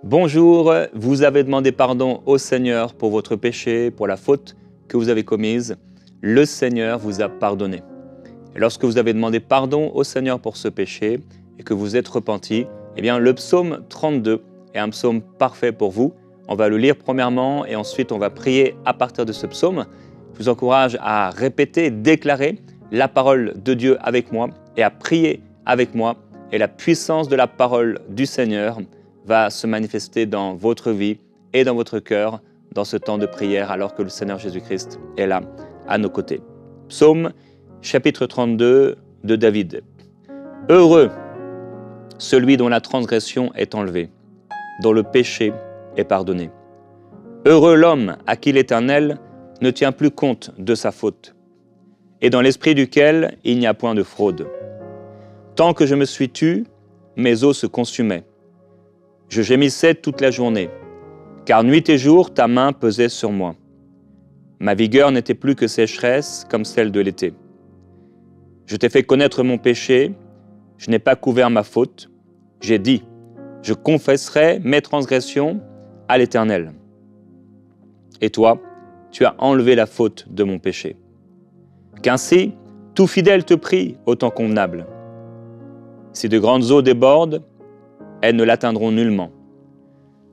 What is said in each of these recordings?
Bonjour, vous avez demandé pardon au Seigneur pour votre péché, pour la faute que vous avez commise. Le Seigneur vous a pardonné. Et lorsque vous avez demandé pardon au Seigneur pour ce péché et que vous êtes repenti, eh bien le psaume 32 est un psaume parfait pour vous. On va le lire premièrement et ensuite on va prier à partir de ce psaume. Je vous encourage à répéter, déclarer la parole de Dieu avec moi et à prier avec moi. Et la puissance de la parole du Seigneur va se manifester dans votre vie et dans votre cœur dans ce temps de prière alors que le Seigneur Jésus-Christ est là à nos côtés. Psaume chapitre 32 de David. Heureux celui dont la transgression est enlevée, dont le péché est pardonné. Heureux l'homme à qui l'Éternel ne tient plus compte de sa faute, et dans l'esprit duquel il n'y a point de fraude. Tant que je me suis tu, mes os se consumaient. Je gémissais toute la journée, car nuit et jour ta main pesait sur moi. Ma vigueur n'était plus que sécheresse comme celle de l'été. Je t'ai fait connaître mon péché, je n'ai pas couvert ma faute. J'ai dit, je confesserai mes transgressions à l'Éternel. Et toi, tu as enlevé la faute de mon péché. Qu'ainsi, tout fidèle te prie au temps convenable. Si de grandes eaux débordent, elles ne l'atteindront nullement.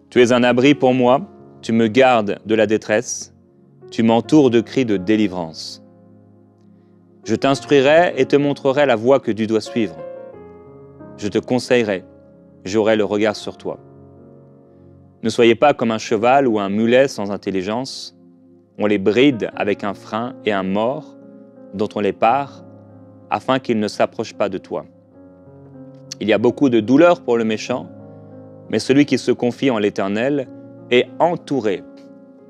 Tu es un abri pour moi, tu me gardes de la détresse, tu m'entoures de cris de délivrance. Je t'instruirai et te montrerai la voie que tu dois suivre. Je te conseillerai, j'aurai le regard sur toi. Ne soyez pas comme un cheval ou un mulet sans intelligence. On les bride avec un frein et un mors dont on les pare afin qu'ils ne s'approchent pas de toi. Il y a beaucoup de douleur pour le méchant, mais celui qui se confie en l'Éternel est entouré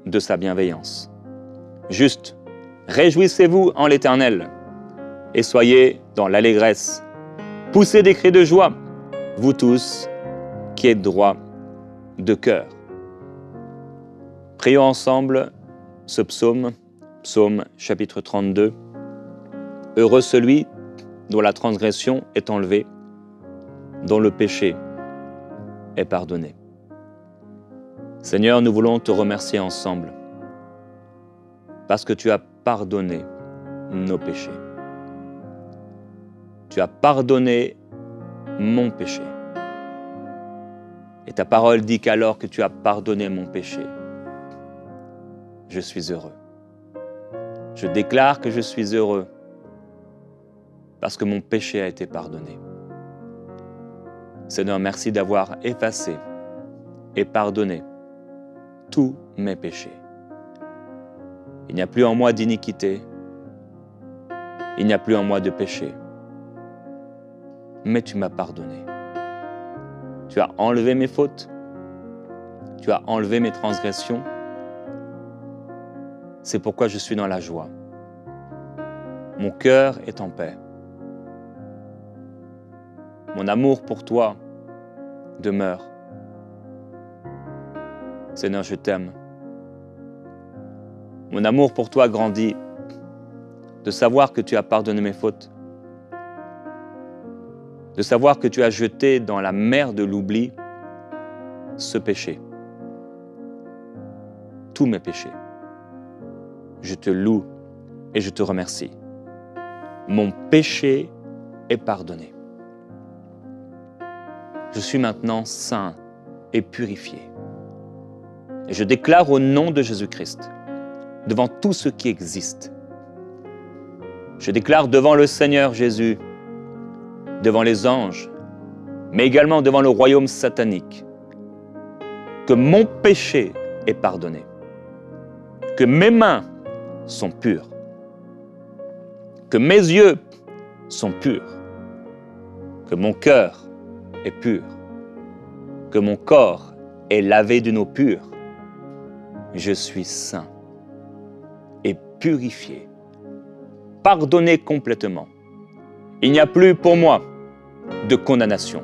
de sa bienveillance. Juste, réjouissez-vous en l'Éternel et soyez dans l'allégresse. Poussez des cris de joie, vous tous qui êtes droits de cœur. Prions ensemble ce psaume, psaume chapitre 32. Heureux celui dont la transgression est enlevée, dont le péché est pardonné. Seigneur, nous voulons te remercier ensemble parce que tu as pardonné nos péchés. Tu as pardonné mon péché. Et ta parole dit qu'alors que tu as pardonné mon péché, je suis heureux. Je déclare que je suis heureux parce que mon péché a été pardonné. Seigneur, merci d'avoir effacé et pardonné tous mes péchés. Il n'y a plus en moi d'iniquité, il n'y a plus en moi de péché, mais tu m'as pardonné. Tu as enlevé mes fautes, tu as enlevé mes transgressions. C'est pourquoi je suis dans la joie. Mon cœur est en paix. Mon amour pour toi demeure. Seigneur, je t'aime. Mon amour pour toi grandit de savoir que tu as pardonné mes fautes, de savoir que tu as jeté dans la mer de l'oubli ce péché, tous mes péchés. Je te loue et je te remercie. Mon péché est pardonné. Je suis maintenant saint et purifié. Et je déclare au nom de Jésus-Christ, devant tout ce qui existe, je déclare devant le Seigneur Jésus, devant les anges, mais également devant le royaume satanique, que mon péché est pardonné, que mes mains sont pures, que mes yeux sont purs, que mon cœur est pur, que mon corps est lavé d'une eau pure. Je suis saint et purifié, pardonné complètement. Il n'y a plus pour moi de condamnation.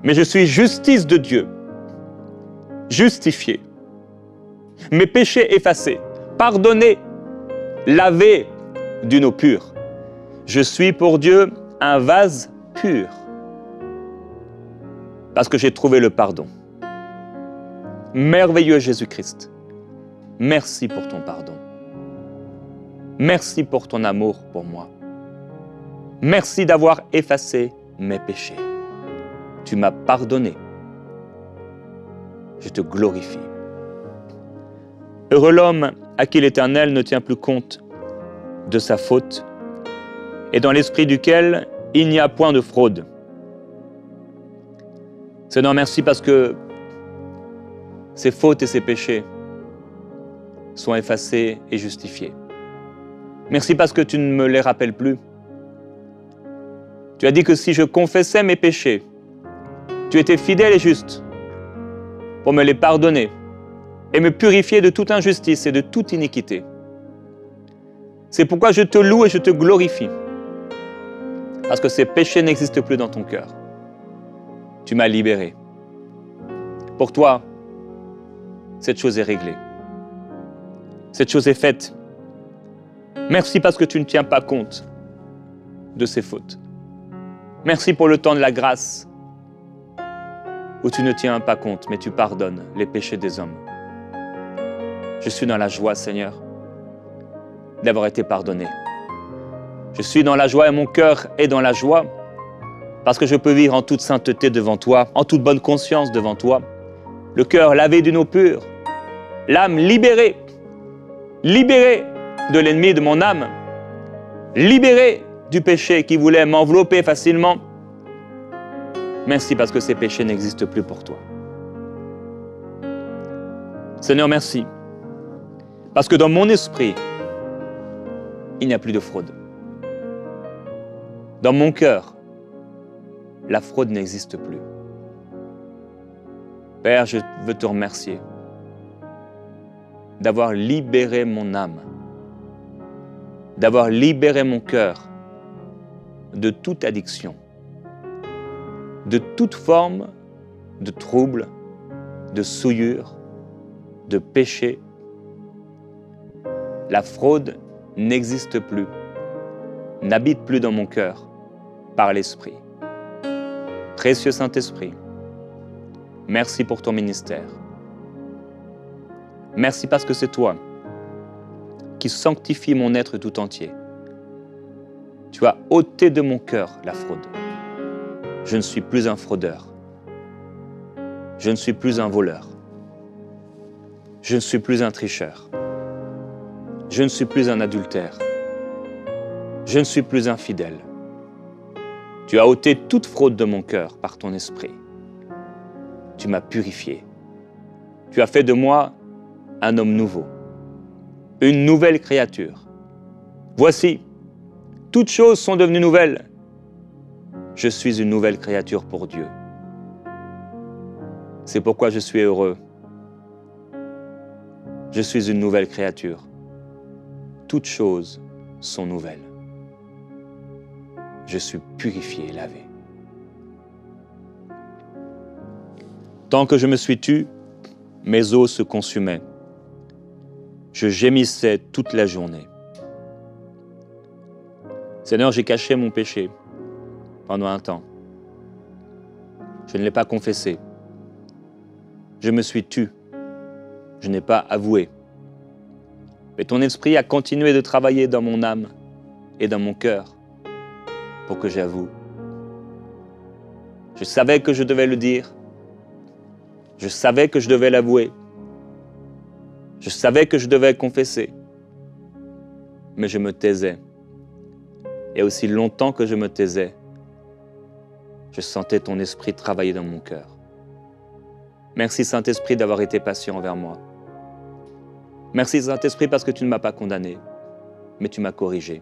Mais je suis justice de Dieu, justifié, mes péchés effacés, pardonnés, lavés d'une eau pure. Je suis pour Dieu un vase pur, parce que j'ai trouvé le pardon. merveilleux Jésus-Christ, merci pour ton pardon. Merci pour ton amour pour moi. Merci d'avoir effacé mes péchés. Tu m'as pardonné. Je te glorifie. Heureux l'homme à qui l'Éternel ne tient plus compte de sa faute et dans l'esprit duquel il n'y a point de fraude. Seigneur, merci parce que ses fautes et ses péchés sont effacés et justifiés. Merci parce que tu ne me les rappelles plus. Tu as dit que si je confessais mes péchés, tu étais fidèle et juste pour me les pardonner et me purifier de toute injustice et de toute iniquité. C'est pourquoi je te loue et je te glorifie, parce que ces péchés n'existent plus dans ton cœur. Tu m'as libéré. Pour toi, cette chose est réglée. Cette chose est faite. Merci parce que tu ne tiens pas compte de ces fautes. Merci pour le temps de la grâce où tu ne tiens pas compte, mais tu pardonnes les péchés des hommes. Je suis dans la joie, Seigneur, d'avoir été pardonné. Je suis dans la joie et mon cœur est dans la joie parce que je peux vivre en toute sainteté devant toi, en toute bonne conscience devant toi, le cœur lavé d'une eau pure, l'âme libérée, libérée de l'ennemi de mon âme, libérée du péché qui voulait m'envelopper facilement. Merci parce que ces péchés n'existent plus pour toi. Seigneur, merci. Parce que dans mon esprit, il n'y a plus de fraude. Dans mon cœur, la fraude n'existe plus. Père, je veux te remercier d'avoir libéré mon âme, d'avoir libéré mon cœur de toute addiction, de toute forme de trouble, de souillure, de péché. La fraude n'existe plus, n'habite plus dans mon cœur par l'Esprit. Précieux Saint-Esprit, merci pour ton ministère. Merci parce que c'est toi qui sanctifie mon être tout entier. Tu as ôté de mon cœur la fraude. Je ne suis plus un fraudeur. Je ne suis plus un voleur. Je ne suis plus un tricheur. Je ne suis plus un adultère. Je ne suis plus infidèle. Tu as ôté toute fraude de mon cœur par ton esprit. Tu m'as purifié. Tu as fait de moi un homme nouveau, une nouvelle créature. Voici, toutes choses sont devenues nouvelles. Je suis une nouvelle créature pour Dieu. C'est pourquoi je suis heureux. Je suis une nouvelle créature. Toutes choses sont nouvelles. Je suis purifié et lavé. Tant que je me suis tu, mes os se consumaient. Je gémissais toute la journée. Seigneur, j'ai caché mon péché pendant un temps. Je ne l'ai pas confessé. Je me suis tu. Je n'ai pas avoué. Mais ton esprit a continué de travailler dans mon âme et dans mon cœur pour que j'avoue. Je savais que je devais le dire. Je savais que je devais l'avouer. Je savais que je devais confesser. Mais je me taisais. Et aussi longtemps que je me taisais, je sentais ton esprit travailler dans mon cœur. Merci Saint-Esprit d'avoir été patient envers moi. Merci Saint-Esprit parce que tu ne m'as pas condamné, mais tu m'as corrigé.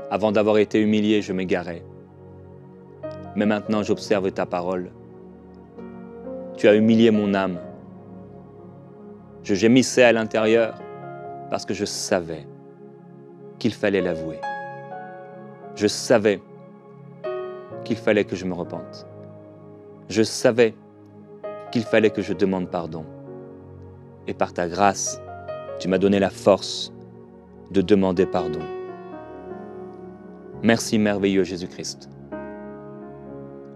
Avant d'avoir été humilié, je m'égarais. Mais maintenant, j'observe ta parole. Tu as humilié mon âme. Je gémissais à l'intérieur parce que je savais qu'il fallait l'avouer. Je savais qu'il fallait que je me repente. Je savais qu'il fallait que je demande pardon. Et par ta grâce, tu m'as donné la force de demander pardon. Merci merveilleux Jésus-Christ.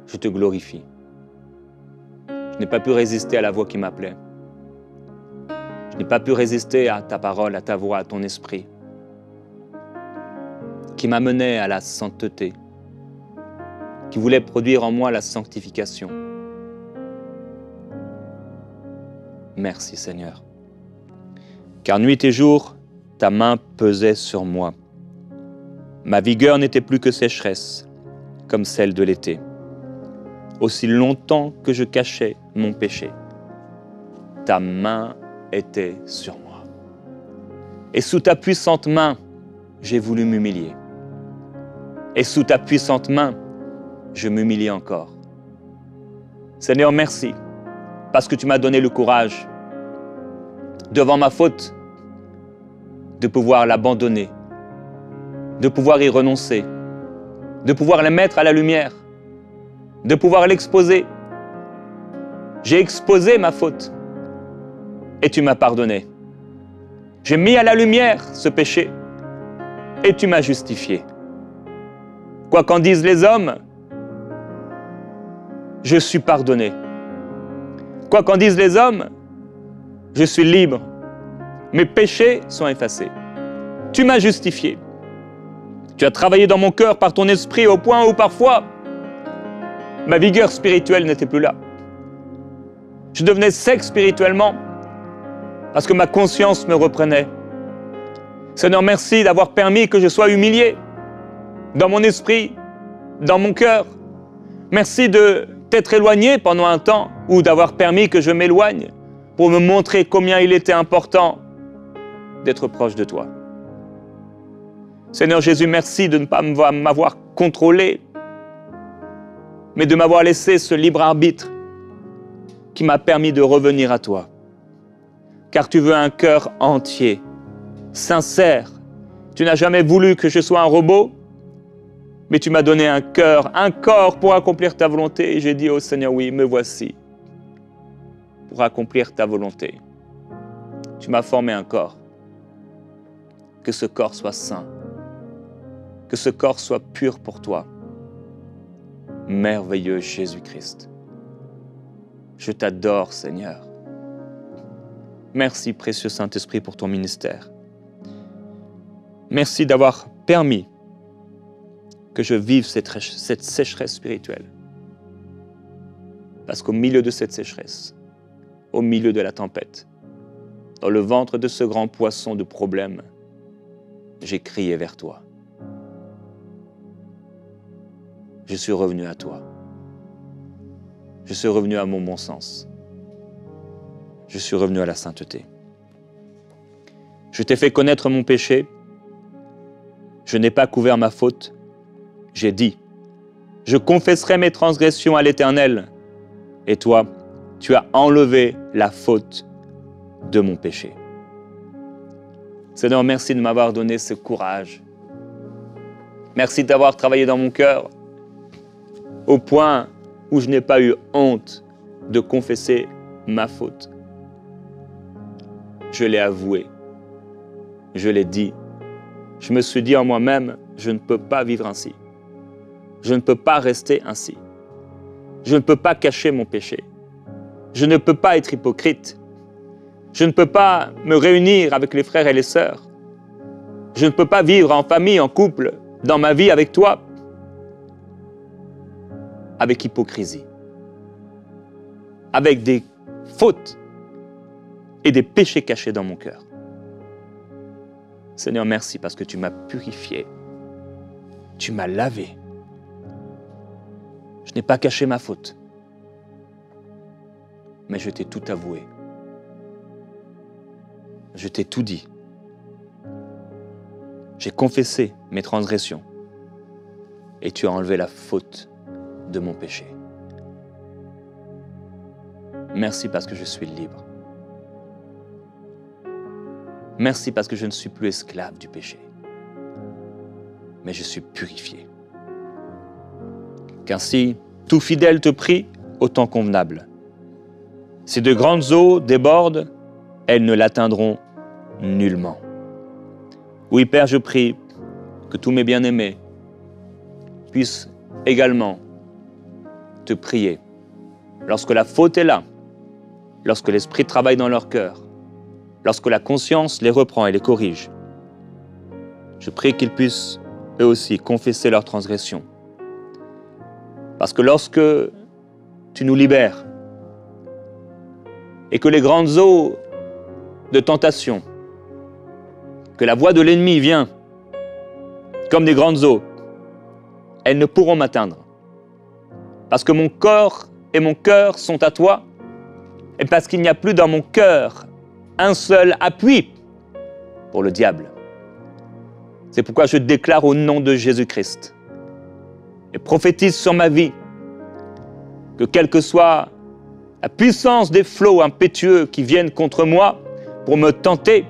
Je te glorifie. Je n'ai pas pu résister à la voix qui m'appelait. Je n'ai pas pu résister à ta parole, à ta voix, à ton esprit, qui m'amenait à la sainteté, qui voulait produire en moi la sanctification. Merci Seigneur. Car nuit et jour, ta main pesait sur moi. Ma vigueur n'était plus que sécheresse, comme celle de l'été. Aussi longtemps que je cachais mon péché, ta main était sur moi. Et sous ta puissante main, j'ai voulu m'humilier. Et sous ta puissante main, je m'humilie encore. Seigneur, merci, parce que tu m'as donné le courage, devant ma faute, de pouvoir l'abandonner, de pouvoir y renoncer, de pouvoir la mettre à la lumière, de pouvoir l'exposer. J'ai exposé ma faute et tu m'as pardonné. J'ai mis à la lumière ce péché et tu m'as justifié. Quoi qu'en disent les hommes, je suis pardonné. Quoi qu'en disent les hommes, je suis libre. Mes péchés sont effacés. Tu m'as justifié. Tu as travaillé dans mon cœur par ton esprit au point où parfois ma vigueur spirituelle n'était plus là. Je devenais sec spirituellement parce que ma conscience me reprenait. Seigneur, merci d'avoir permis que je sois humilié dans mon esprit, dans mon cœur. Merci de t'être éloigné pendant un temps ou d'avoir permis que je m'éloigne pour me montrer combien il était important d'être proche de toi. Seigneur Jésus, merci de ne pas m'avoir contrôlé, mais de m'avoir laissé ce libre arbitre qui m'a permis de revenir à toi. Car tu veux un cœur entier, sincère. Tu n'as jamais voulu que je sois un robot, mais tu m'as donné un cœur, un corps pour accomplir ta volonté. Et j'ai dit au Seigneur, oui, me voici pour accomplir ta volonté. Tu m'as formé un corps. Que ce corps soit saint. Que ce corps soit pur pour toi. Merveilleux Jésus-Christ. Je t'adore, Seigneur. Merci, précieux Saint-Esprit, pour ton ministère. Merci d'avoir permis que je vive cette sécheresse spirituelle. Parce qu'au milieu de cette sécheresse, au milieu de la tempête, dans le ventre de ce grand poisson de problèmes, j'ai crié vers toi. Je suis revenu à toi. Je suis revenu à mon bon sens. Je suis revenu à la sainteté. Je t'ai fait connaître mon péché. Je n'ai pas couvert ma faute. J'ai dit, je confesserai mes transgressions à l'Éternel. Et toi, tu as enlevé la faute de mon péché. Seigneur, merci de m'avoir donné ce courage. Merci d'avoir travaillé dans mon cœur au point où je n'ai pas eu honte de confesser ma faute. Je l'ai avoué. Je l'ai dit. Je me suis dit en moi-même, je ne peux pas vivre ainsi. Je ne peux pas rester ainsi. Je ne peux pas cacher mon péché. Je ne peux pas être hypocrite. Je ne peux pas me réunir avec les frères et les sœurs. Je ne peux pas vivre en famille, en couple, dans ma vie avec toi, avec hypocrisie, avec des fautes et des péchés cachés dans mon cœur. Seigneur, merci parce que tu m'as purifié. Tu m'as lavé. Je n'ai pas caché ma faute, mais je t'ai tout avoué. Je t'ai tout dit. J'ai confessé mes transgressions et tu as enlevé la faute de mon péché. Merci parce que je suis libre. Merci parce que je ne suis plus esclave du péché, mais je suis purifié. Qu'ainsi, tout fidèle te prie au temps convenable. Si de grandes eaux débordent, elles ne l'atteindront nullement. Oui, Père, je prie que tous mes bien-aimés puissent également te prier lorsque la faute est là, lorsque l'Esprit travaille dans leur cœur, lorsque la conscience les reprend et les corrige, je prie qu'ils puissent eux aussi confesser leurs transgressions. Parce que lorsque tu nous libères et que les grandes eaux de tentation, que la voix de l'ennemi vient comme des grandes eaux, elles ne pourront m'atteindre. Parce que mon corps et mon cœur sont à toi, et parce qu'il n'y a plus dans mon cœur un seul appui pour le diable. C'est pourquoi je déclare au nom de Jésus-Christ et prophétise sur ma vie que quelle que soit la puissance des flots impétueux qui viennent contre moi pour me tenter,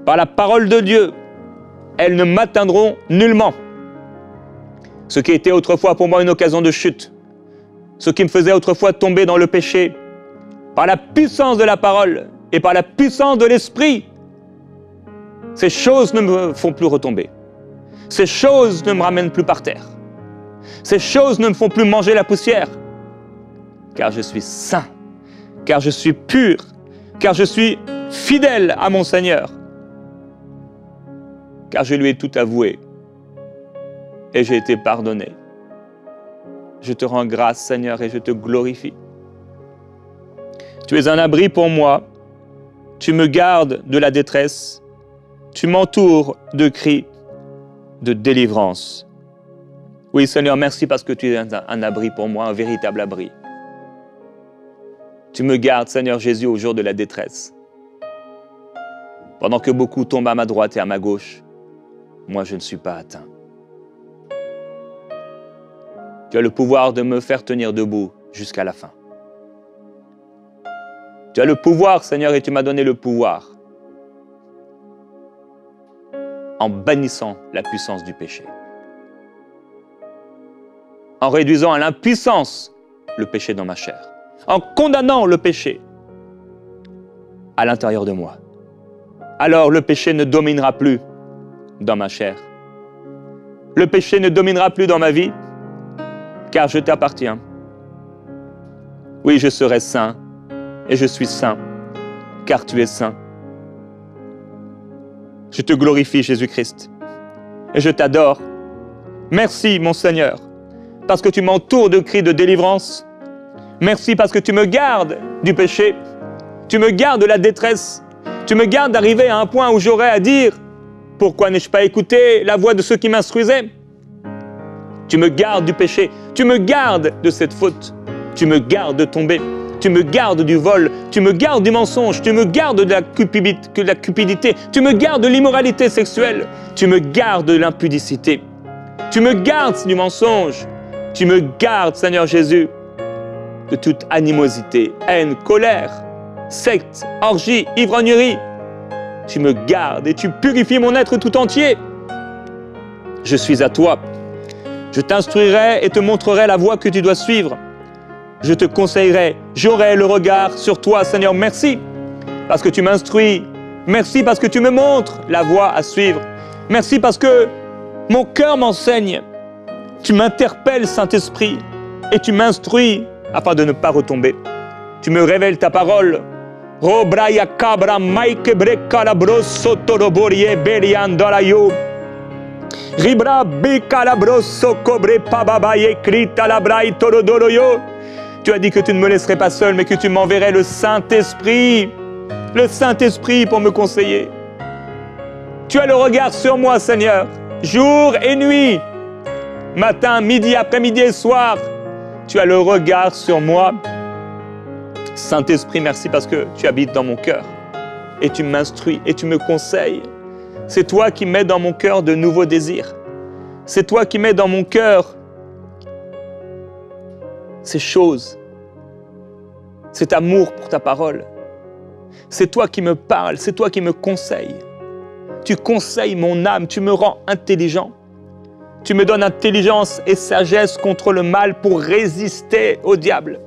par la parole de Dieu, elles ne m'atteindront nullement. Ce qui était autrefois pour moi une occasion de chute, ce qui me faisait autrefois tomber dans le péché, par la puissance de la parole et par la puissance de l'Esprit, ces choses ne me font plus retomber. Ces choses ne me ramènent plus par terre. Ces choses ne me font plus manger la poussière. Car je suis saint, car je suis pur, car je suis fidèle à mon Seigneur. Car je lui ai tout avoué et j'ai été pardonné. Je te rends grâce, Seigneur, et je te glorifie. Tu es un abri pour moi. Tu me gardes de la détresse. Tu m'entoures de cris de délivrance. Oui, Seigneur, merci parce que tu es un abri pour moi, un véritable abri. Tu me gardes, Seigneur Jésus, au jour de la détresse. Pendant que beaucoup tombent à ma droite et à ma gauche, moi je ne suis pas atteint. Tu as le pouvoir de me faire tenir debout jusqu'à la fin. Tu as le pouvoir, Seigneur, et tu m'as donné le pouvoir en bannissant la puissance du péché, en réduisant à l'impuissance le péché dans ma chair, en condamnant le péché à l'intérieur de moi. Alors le péché ne dominera plus dans ma chair. Le péché ne dominera plus dans ma vie, car je t'appartiens. Oui, je serai saint, et je suis saint, car tu es saint. Je te glorifie, Jésus-Christ, et je t'adore. Merci, mon Seigneur, parce que tu m'entoures de cris de délivrance. Merci parce que tu me gardes du péché, tu me gardes de la détresse, tu me gardes d'arriver à un point où j'aurais à dire « Pourquoi n'ai-je pas écouté la voix de ceux qui m'instruisaient ?» Tu me gardes du péché, tu me gardes de cette faute, tu me gardes de tomber, tu me gardes du vol, tu me gardes du mensonge, tu me gardes de la cupidité, tu me gardes de l'immoralité sexuelle, tu me gardes de l'impudicité, tu me gardes du mensonge, tu me gardes, Seigneur Jésus, de toute animosité, haine, colère, secte, orgie, ivrognerie. Tu me gardes et tu purifies mon être tout entier. Je suis à toi. Je t'instruirai et te montrerai la voie que tu dois suivre. Je te conseillerai, j'aurai le regard sur toi, Seigneur. Merci parce que tu m'instruis. Merci parce que tu me montres la voie à suivre. Merci parce que mon cœur m'enseigne. Tu m'interpelles, Saint-Esprit, et tu m'instruis afin de ne pas retomber. Tu me révèles ta parole. Robraya cabra maike brekalabros sotoroborie beriandalayo. Ribra bikalabros sokobre pababaye kritalabrai torodoroyo. Tu as dit que tu ne me laisserais pas seul, mais que tu m'enverrais le Saint-Esprit pour me conseiller. Tu as le regard sur moi, Seigneur, jour et nuit, matin, midi, après-midi et soir. Tu as le regard sur moi. Saint-Esprit, merci parce que tu habites dans mon cœur et tu m'instruis et tu me conseilles. C'est toi qui mets dans mon cœur de nouveaux désirs. C'est toi qui mets dans mon cœur ces choses, cet amour pour ta parole. C'est toi qui me parles, c'est toi qui me conseilles. Tu conseilles mon âme, tu me rends intelligent. Tu me donnes intelligence et sagesse contre le mal pour résister au diable,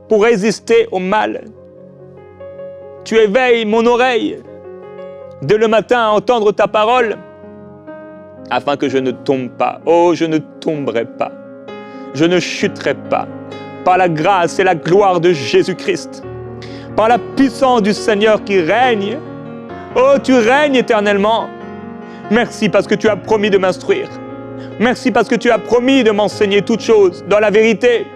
pour résister au mal. Tu éveilles mon oreille dès le matin à entendre ta parole, afin que je ne tombe pas. Oh, je ne tomberai pas. Je ne chuterai pas. par la grâce et la gloire de Jésus-Christ, par la puissance du Seigneur qui règne. Oh, tu règnes éternellement. Merci parce que tu as promis de m'instruire. Merci parce que tu as promis de m'enseigner toutes choses dans la vérité.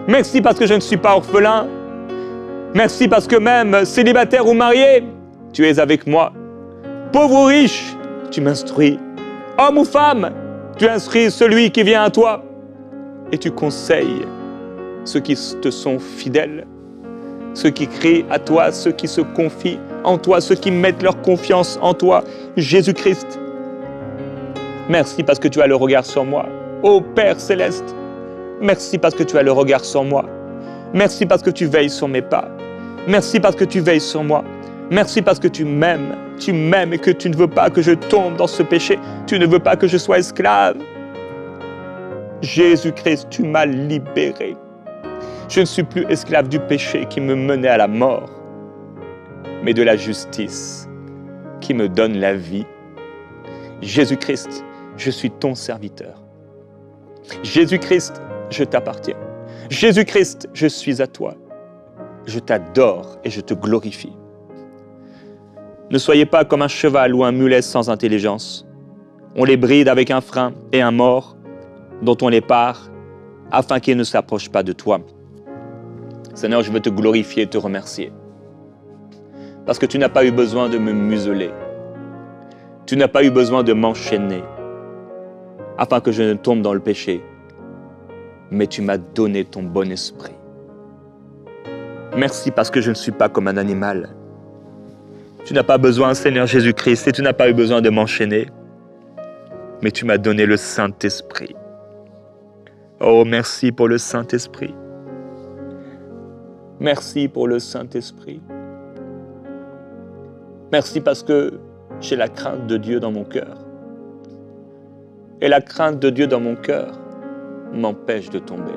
Merci parce que je ne suis pas orphelin. Merci parce que même célibataire ou marié, tu es avec moi. Pauvre ou riche, tu m'instruis. Homme ou femme, tu instruis celui qui vient à toi. Et tu conseilles ceux qui te sont fidèles, ceux qui crient à toi, ceux qui se confient en toi, ceux qui mettent leur confiance en toi, Jésus-Christ. Merci parce que tu as le regard sur moi, ô Père céleste. Merci parce que tu as le regard sur moi. Merci parce que tu veilles sur mes pas. Merci parce que tu veilles sur moi. Merci parce que tu m'aimes et que tu ne veux pas que je tombe dans ce péché. Tu ne veux pas que je sois esclave. Jésus-Christ, tu m'as libéré. Je ne suis plus esclave du péché qui me menait à la mort, mais de la justice qui me donne la vie. Jésus-Christ, je suis ton serviteur. Jésus-Christ, je t'appartiens. Jésus-Christ, je suis à toi. Je t'adore et je te glorifie. Ne soyez pas comme un cheval ou un mulet sans intelligence. On les bride avec un frein et un mors dont on les pare afin qu'ils ne s'approchent pas de toi. Seigneur, je veux te glorifier et te remercier parce que tu n'as pas eu besoin de me museler. Tu n'as pas eu besoin de m'enchaîner afin que je ne tombe dans le péché, mais tu m'as donné ton bon esprit. Merci parce que je ne suis pas comme un animal. Tu n'as pas besoin, Seigneur Jésus-Christ, et tu n'as pas eu besoin de m'enchaîner, mais tu m'as donné le Saint-Esprit. Oh, merci pour le Saint-Esprit. Merci pour le Saint-Esprit. Merci parce que j'ai la crainte de Dieu dans mon cœur. Et la crainte de Dieu dans mon cœur m'empêche de tomber.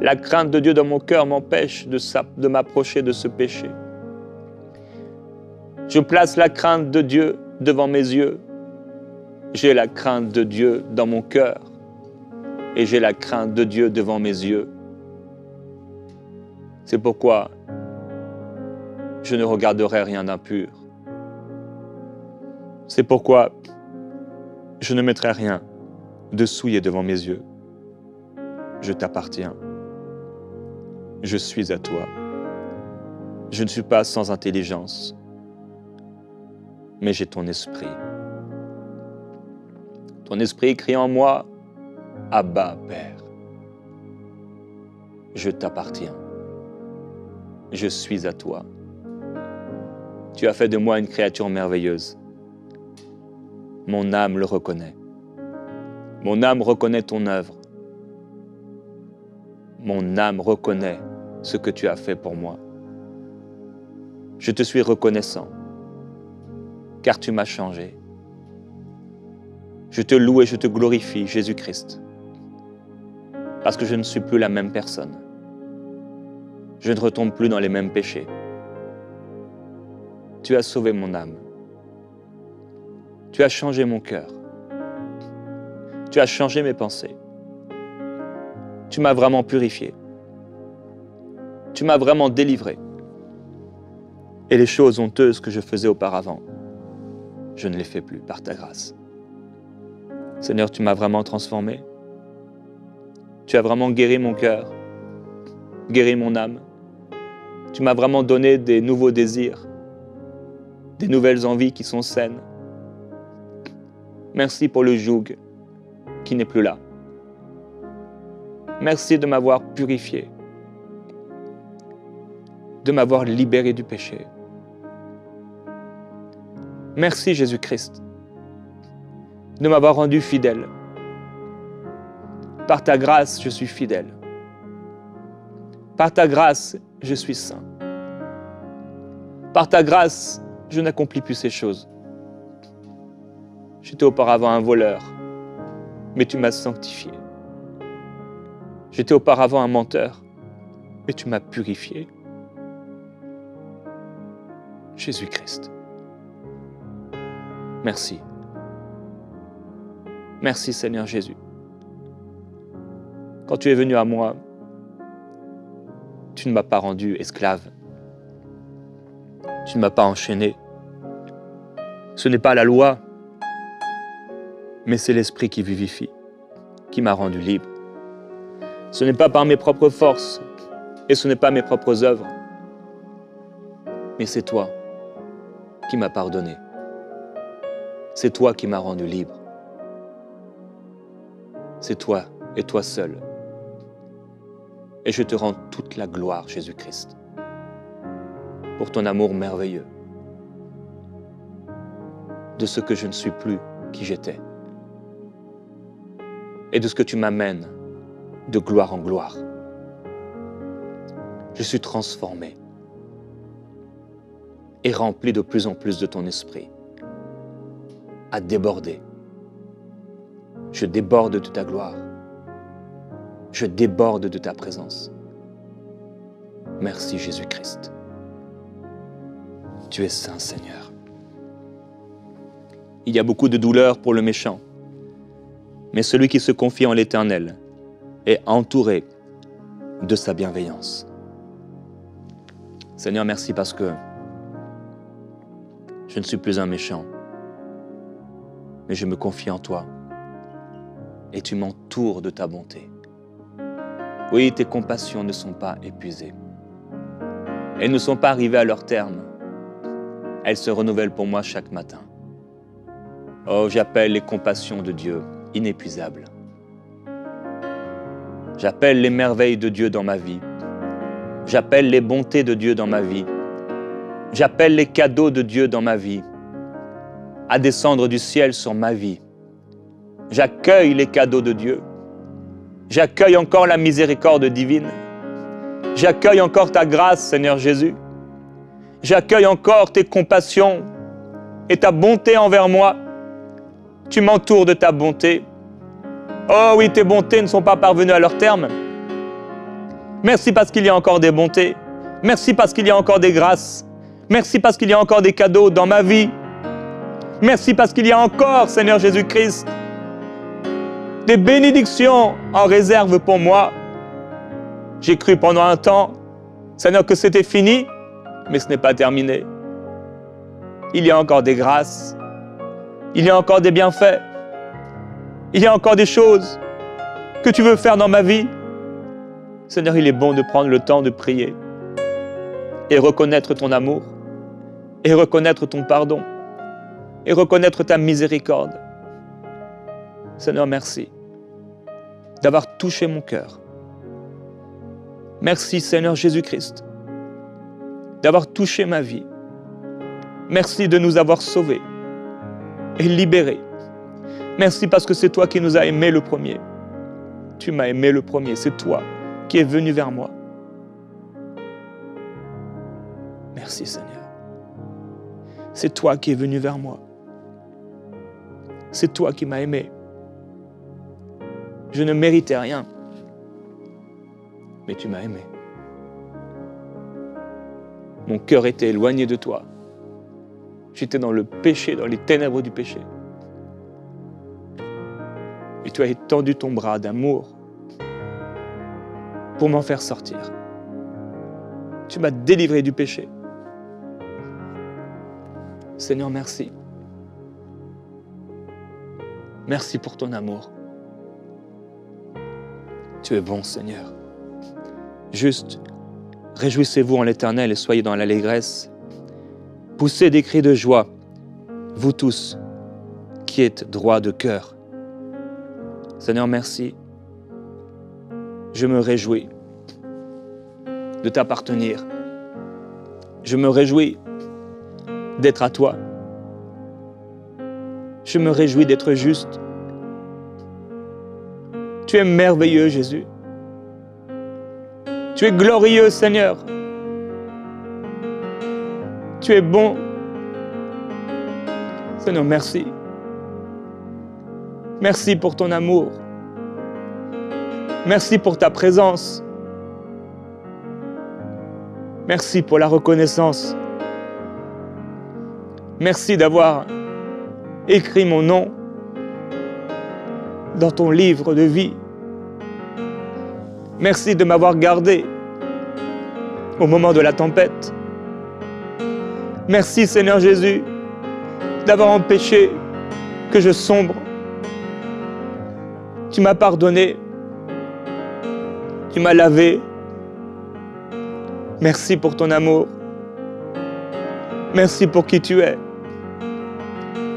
La crainte de Dieu dans mon cœur m'empêche de m'approcher de ce péché. Je place la crainte de Dieu devant mes yeux. J'ai la crainte de Dieu dans mon cœur. Et j'ai la crainte de Dieu devant mes yeux. C'est pourquoi je ne regarderai rien d'impur. C'est pourquoi je ne mettrai rien de souillé devant mes yeux. Je t'appartiens. Je suis à toi. Je ne suis pas sans intelligence, mais j'ai ton esprit. Ton esprit crie en moi, Abba, Père. Je t'appartiens. Je suis à toi. Tu as fait de moi une créature merveilleuse. Mon âme le reconnaît. Mon âme reconnaît ton œuvre. Mon âme reconnaît ce que tu as fait pour moi. Je te suis reconnaissant, car tu m'as changé. Je te loue et je te glorifie, Jésus-Christ, parce que je ne suis plus la même personne. Je ne retombe plus dans les mêmes péchés. Tu as sauvé mon âme. Tu as changé mon cœur. Tu as changé mes pensées. Tu m'as vraiment purifié. Tu m'as vraiment délivré. Et les choses honteuses que je faisais auparavant, je ne les fais plus par ta grâce. Seigneur, tu m'as vraiment transformé. Tu as vraiment guéri mon cœur, guéri mon âme. Tu m'as vraiment donné des nouveaux désirs, des nouvelles envies qui sont saines. Merci pour le joug qui n'est plus là. Merci de m'avoir purifié, de m'avoir libéré du péché. Merci Jésus-Christ de m'avoir rendu fidèle. Par ta grâce, je suis fidèle. Par ta grâce, je suis saint. Par ta grâce, je n'accomplis plus ces choses. J'étais auparavant un voleur, mais tu m'as sanctifié. J'étais auparavant un menteur, mais tu m'as purifié. Jésus-Christ. Merci. Merci Seigneur Jésus. Quand tu es venu à moi, tu ne m'as pas rendu esclave. Tu ne m'as pas enchaîné. Ce n'est pas la loi, mais c'est l'Esprit qui vivifie, qui m'a rendu libre. Ce n'est pas par mes propres forces et ce n'est pas mes propres œuvres, mais c'est toi qui m'as pardonné. C'est toi qui m'as rendu libre. C'est toi et toi seul. Et je te rends toute la gloire, Jésus-Christ, pour ton amour merveilleux, de ce que je ne suis plus qui j'étais, et de ce que tu m'amènes de gloire en gloire. Je suis transformé et rempli de plus en plus de ton esprit, à déborder. Je déborde de ta gloire. Je déborde de ta présence. Merci Jésus-Christ. Tu es saint, Seigneur. Il y a beaucoup de douleur pour le méchant, mais celui qui se confie en l'Éternel est entouré de sa bienveillance. Seigneur, merci parce que je ne suis plus un méchant, mais je me confie en toi et tu m'entoures de ta bonté. Oui, tes compassions ne sont pas épuisées. Elles ne sont pas arrivées à leur terme. Elles se renouvellent pour moi chaque matin. Oh, j'appelle les compassions de Dieu inépuisables. J'appelle les merveilles de Dieu dans ma vie. J'appelle les bontés de Dieu dans ma vie. J'appelle les cadeaux de Dieu dans ma vie à descendre du ciel sur ma vie. J'accueille les cadeaux de Dieu. J'accueille encore la miséricorde divine. J'accueille encore ta grâce, Seigneur Jésus. J'accueille encore tes compassions et ta bonté envers moi. Tu m'entoures de ta bonté. Oh oui, tes bontés ne sont pas parvenues à leur terme. Merci parce qu'il y a encore des bontés. Merci parce qu'il y a encore des grâces. Merci parce qu'il y a encore des cadeaux dans ma vie. Merci parce qu'il y a encore, Seigneur Jésus-Christ, des bénédictions en réserve pour moi. J'ai cru pendant un temps, Seigneur, que c'était fini, mais ce n'est pas terminé. Il y a encore des grâces. Il y a encore des bienfaits. Il y a encore des choses que tu veux faire dans ma vie. Seigneur, il est bon de prendre le temps de prier et reconnaître ton amour et reconnaître ton pardon et reconnaître ta miséricorde. Seigneur, merci d'avoir touché mon cœur. Merci, Seigneur Jésus-Christ, d'avoir touché ma vie. Merci de nous avoir sauvés et libérés. Merci parce que c'est toi qui nous as aimés le premier. Tu m'as aimé le premier, c'est toi qui es venu vers moi. Merci, Seigneur. C'est toi qui es venu vers moi. C'est toi qui m'as aimé. Je ne méritais rien, mais tu m'as aimé. Mon cœur était éloigné de toi. J'étais dans le péché, dans les ténèbres du péché. Et tu as étendu ton bras d'amour pour m'en faire sortir. Tu m'as délivré du péché. Seigneur, merci. Merci pour ton amour. Tu es bon, Seigneur. Juste, réjouissez-vous en l'Éternel et soyez dans l'allégresse. Poussez des cris de joie, vous tous qui êtes droits de cœur. Seigneur, merci. Je me réjouis de t'appartenir. Je me réjouis d'être à toi. Je me réjouis d'être juste. Tu es merveilleux, Jésus. Tu es glorieux, Seigneur. Tu es bon. Seigneur, merci. Merci pour ton amour. Merci pour ta présence. Merci pour la reconnaissance. Merci d'avoir écrit mon nom dans ton livre de vie. Merci de m'avoir gardé au moment de la tempête. Merci Seigneur Jésus d'avoir empêché que je sombre. Tu m'as pardonné. Tu m'as lavé. Merci pour ton amour. Merci pour qui tu es.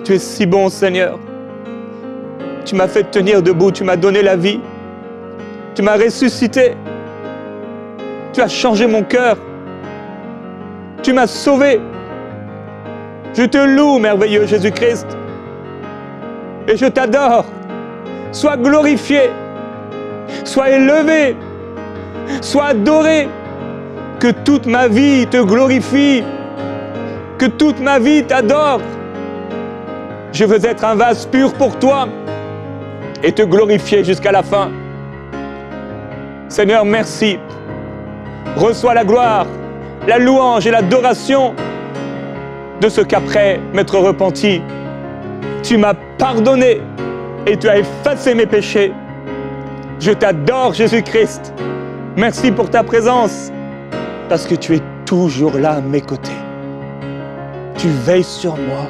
Tu es si bon, Seigneur. Tu m'as fait tenir debout, tu m'as donné la vie. Tu m'as ressuscité. Tu as changé mon cœur. Tu m'as sauvé. Je te loue, merveilleux Jésus-Christ. Et je t'adore. Sois glorifié. Sois élevé. Sois adoré. Que toute ma vie te glorifie. Que toute ma vie t'adore. Je veux être un vase pur pour toi et te glorifier jusqu'à la fin. Seigneur, merci. Reçois la gloire, la louange et l'adoration de ce qu'après m'être repenti, tu m'as pardonné et tu as effacé mes péchés. Je t'adore, Jésus-Christ. Merci pour ta présence, parce que tu es toujours là à mes côtés. Tu veilles sur moi.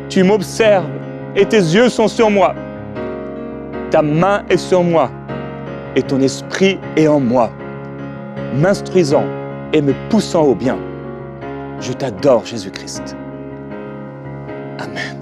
Tu m'observes et tes yeux sont sur moi. Ta main est sur moi et ton esprit est en moi, m'instruisant et me poussant au bien. Je t'adore, Jésus-Christ. Amen.